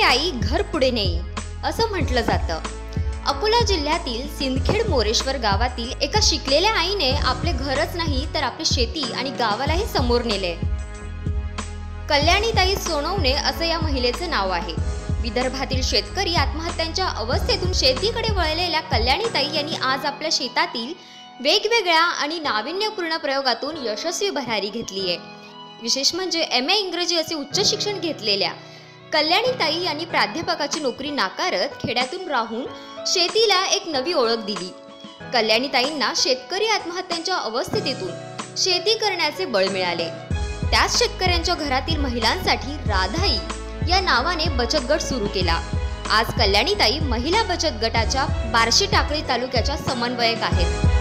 आई घर पुढे नेई असं म्हटलं जातं। अकोला जिल्ह्यातील सिंदखेड मोरेश्वर गावातील एका शिकलेल्या आईने आपले घरच नाही तर आपली शेती आणि गावालाही समोर नेले। कल्याणीताई सोनवणे असं या महिलेचं नाव आहे। विदर्भातील शेतकरी आत्महत्यांच्या अवस्थेतून शेतीकडे वळलेल्या कल्याणीताई यांनी आज आपल्या शेतातील वेगवेगळ्या आणि नाविन्यपूर्ण प्रयोगातून यशस्वी भरारी घेतली आहे। विशेष म्हणजे MA इंग्रजी असे उच्च शिक्षण घेतलेल्या कल्याणीताई यांनी प्राध्यापकाची नोकरी नाकारत खेड्यातून राहून शेतीला एक नवी ओळख दिली। कल्याणीताईंना शेतकरी आत्महत्यांच्या अवस्थेतून शेती करण्याचे बळ मिळाले। त्याच शेतकऱ्यांच्या घरातील महिलांसाठी राधाई या नावाने बचत गट सुरू केला। आज कल्याणीताई महिला बचत गटाच्या बार्शी टाकळी तालुक्याच्या समन्वयक आहेत।